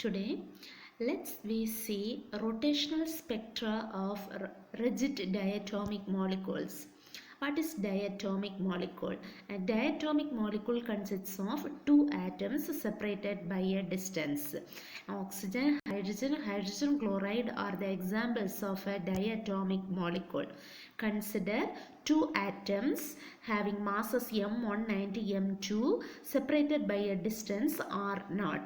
Today, let's we see rotational spectra of rigid diatomic molecules. What is diatomic molecule? A diatomic molecule consists of two atoms separated by a distance. Oxygen, hydrogen chloride are the examples of a diatomic molecule. Consider two atoms having masses m1 and m2 separated by a distance r0.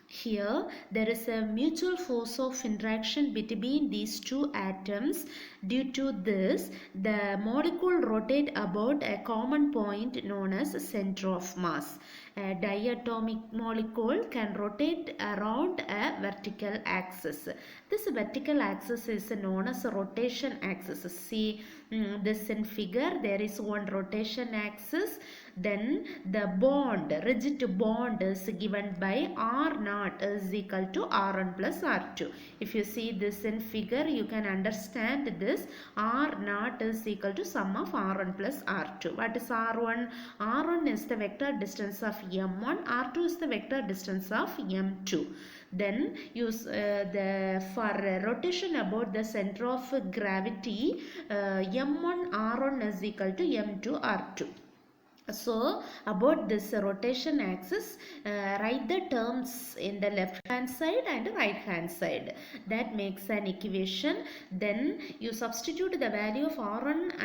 Here, there is a mutual force of interaction between these two atoms. Due to this, the molecule rotate about a common point known as center of mass. A diatomic molecule can rotate around a vertical axis. This vertical axis is known as a rotation axis. See this in figure. There is one rotation axis. Then the bond, rigid bond is given by R0 is equal to R1 plus R2. If you see this in figure, you can understand this. R0 is equal to sum of R1 plus R2. What is R1? R1 is the vector distance of M1. R2 is the vector distance of M2. Then use for rotation about the center of gravity, M1 R1 is equal to M2 R2. So about this rotation axis, write the terms in the left hand side and right hand side. That makes an equation. Then you substitute the value of R1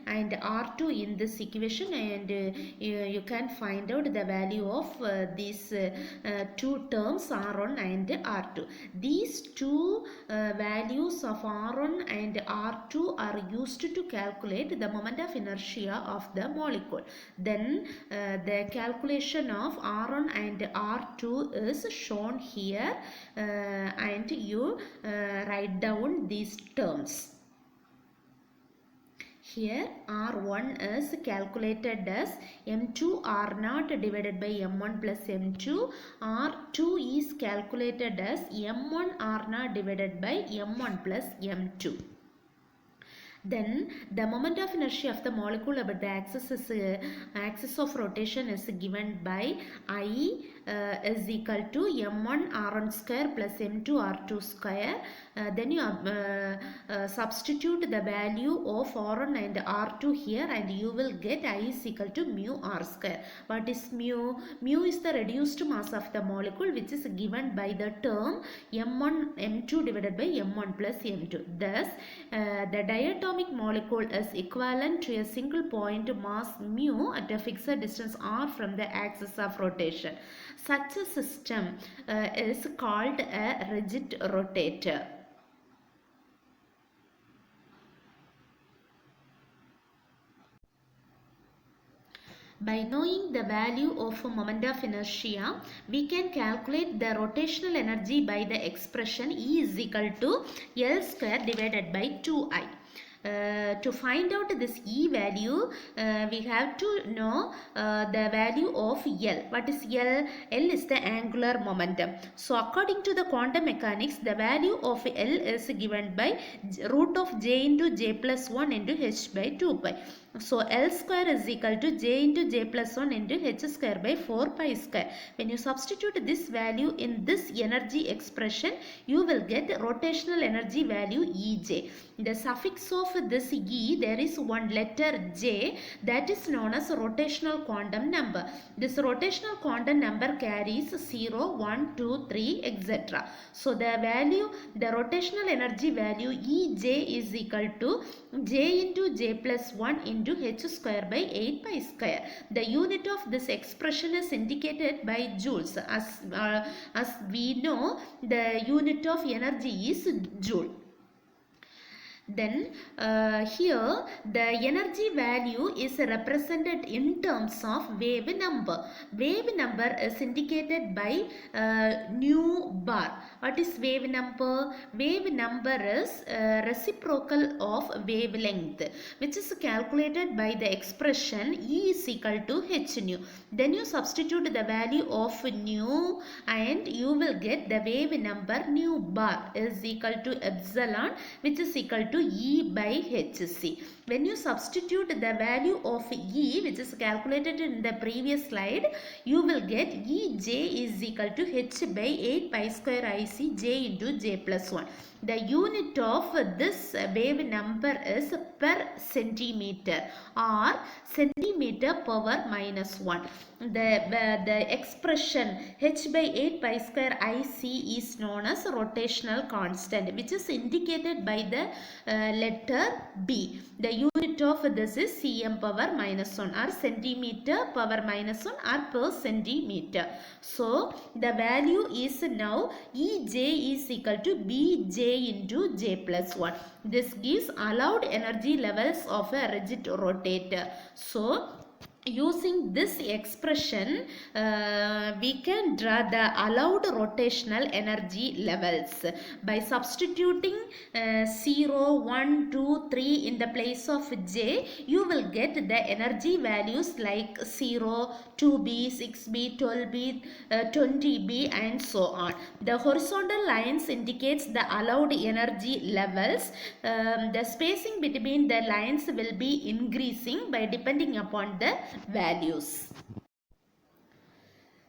and R2 in this equation, and you can find out the value of these two terms R1 and R2. These two values of R1 and R2 are used to calculate the moment of inertia of the molecule. Then the calculation of R1 and R2 is shown here, and you write down these terms. Here R1 is calculated as M2 R0 divided by M1 plus M2. R2 is calculated as M1 R0 divided by M1 plus M2. Then the moment of inertia of the molecule about the axis of rotation is given by I is equal to m1 r1 square plus m2 r2 square. Then you substitute the value of r1 and r2 here, and you will get I is equal to mu r square. What is mu? Mu is the reduced mass of the molecule, which is given by the term m1 m2 divided by m1 plus m2. Thus the diatomic molecule is equivalent to a single point mass mu at a fixed distance r from the axis of rotation. Such a system is called a rigid rotator. By knowing the value of moment of inertia, we can calculate the rotational energy by the expression E is equal to L square divided by 2I. To find out this E value, we have to know the value of L. What is L? L is the angular momentum. So according to the quantum mechanics, the value of L is given by root of J into J plus 1 into H by 2 pi. So L square is equal to J into J plus 1 into H square by 4 pi square. When you substitute this value in this energy expression, you will get rotational energy value EJ. The suffix of this E, there is one letter J, that is known as rotational quantum number. This rotational quantum number carries 0, 1, 2, 3, etc. So the value, the rotational energy value EJ is equal to J into J plus 1 into H square by 8 pi square. The unit of this expression is indicated by joules. As we know, the unit of energy is joule. Then here the energy value is represented in terms of wave number. Wave number is indicated by nu bar. What is wave number? Wave number is reciprocal of wavelength, which is calculated by the expression E is equal to h nu. Then you substitute the value of nu and you will get the wave number nu bar is equal to epsilon, which is equal to E by hc. When you substitute the value of E, which is calculated in the previous slide, you will get Ej is equal to h by 8 pi square Ic j into j plus 1. The unit of this wave number is per centimeter or centimeter power minus 1. The expression h by 8 pi square Ic is known as rotational constant, which is indicated by the letter B. The unit of this is cm power minus 1 or centimeter power minus 1 or per centimeter. So the value is now Ej is equal to Bj into j plus 1. This gives allowed energy levels of a rigid rotator. So using this expression, we can draw the allowed rotational energy levels by substituting 0, 1, 2, 3 in the place of J. You will get the energy values like 0, 2B, 6B, 12B, 20B and so on. The horizontal lines indicates the allowed energy levels. The spacing between the lines will be increasing by depending upon the values.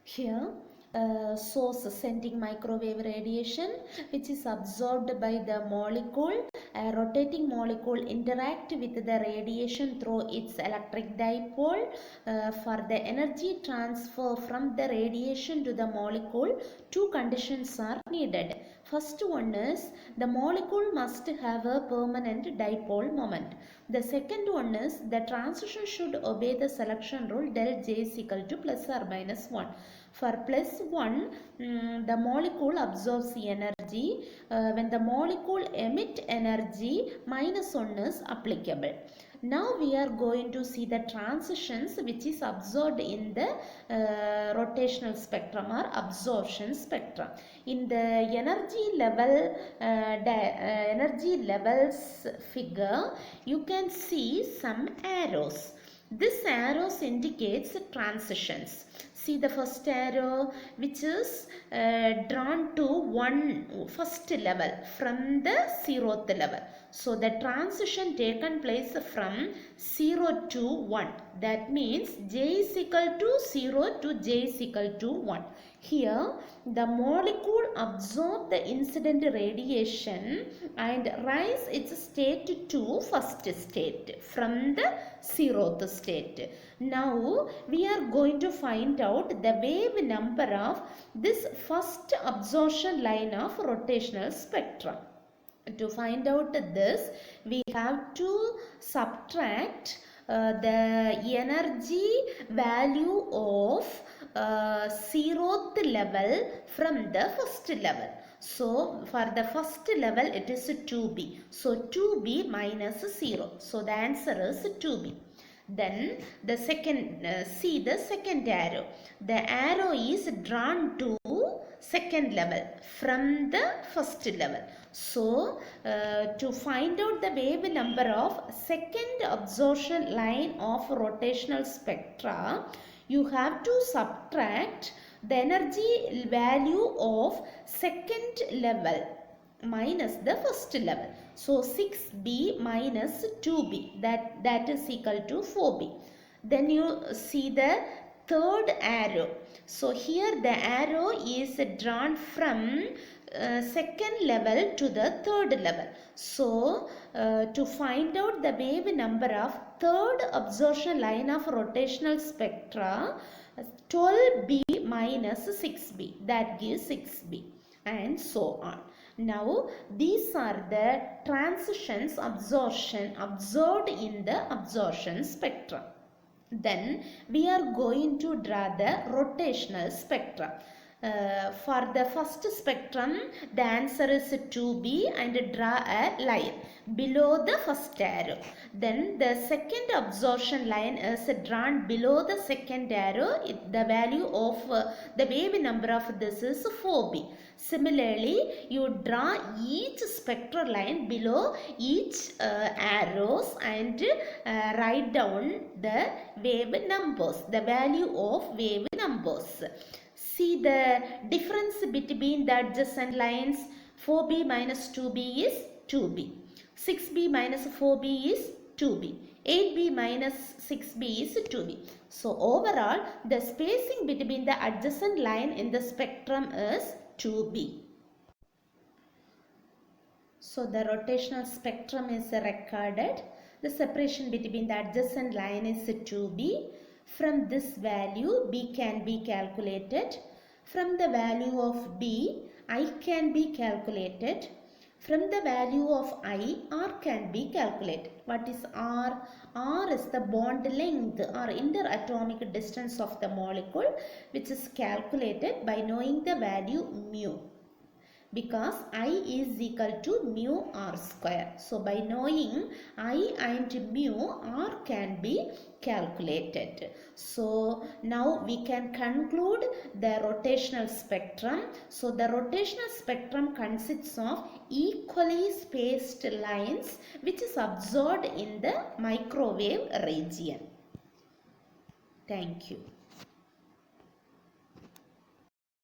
Here source sending microwave radiation, which is absorbed by the molecule. A rotating molecule interact with the radiation through its electric dipole. For the energy transfer from the radiation to the molecule, two conditions are needed. First one is the molecule must have a permanent dipole moment. The second one is the transition should obey the selection rule del J is equal to plus or minus 1. For plus 1, the molecule absorbs the energy. When the molecule emit energy, minus 1 is applicable. Now we are going to see the transitions which is observed in the rotational spectrum or absorption spectrum. In the energy levels figure, you can see some arrows. This arrows indicates transitions. See the first arrow, which is drawn to first level from the 0th level. So the transition taken place from 0 to 1. That means J is equal to 0 to J is equal to 1. Here the molecule absorbs the incident radiation and rise its state to first state from the 0th state. Now we are going to find out the wave number of this first absorption line of rotational spectrum. To find out this, we have to subtract the energy value of 0th level from the first level. So for the first level it is 2B. So 2B minus 0. So the answer is 2B. Then the second, see the second arrow. The arrow is drawn to second level from the first level. So to find out the wave number of second absorption line of rotational spectra, you have to subtract the energy value of second level minus the first level. So 6B minus 2B, that is equal to 4B. Then you see the third arrow. So here the arrow is drawn from second level to the third level. So to find out the wave number of third absorption line of rotational spectra, 12B minus 6B, that gives 6B and so on. Now these are the transitions observed in the absorption spectrum. Then we are going to draw the rotational spectrum. For the first spectrum, the answer is 2B and draw a line below the first arrow. Then the second absorption line is drawn below the second arrow. The value of the wave number of this is 4B. Similarly, you draw each spectral line below each arrows and write down the wave numbers, the value of wave numbers. See the difference between the adjacent lines. 4B minus 2B is 2B. 6B minus 4B is 2b. 8b minus 6b is 2b. So overall, the spacing between the adjacent line in the spectrum is 2b. So the rotational spectrum is recorded. The separation between the adjacent line is 2b. From this value, b can be calculated. From the value of b, I can be calculated. From the value of I, R can be calculated. What is R? R is the bond length or interatomic distance of the molecule, which is calculated by knowing the value mu, because I is equal to mu r square. So by knowing I and mu, r can be calculated. So now we can conclude the rotational spectrum. So the rotational spectrum consists of equally spaced lines which is absorbed in the microwave region. Thank you.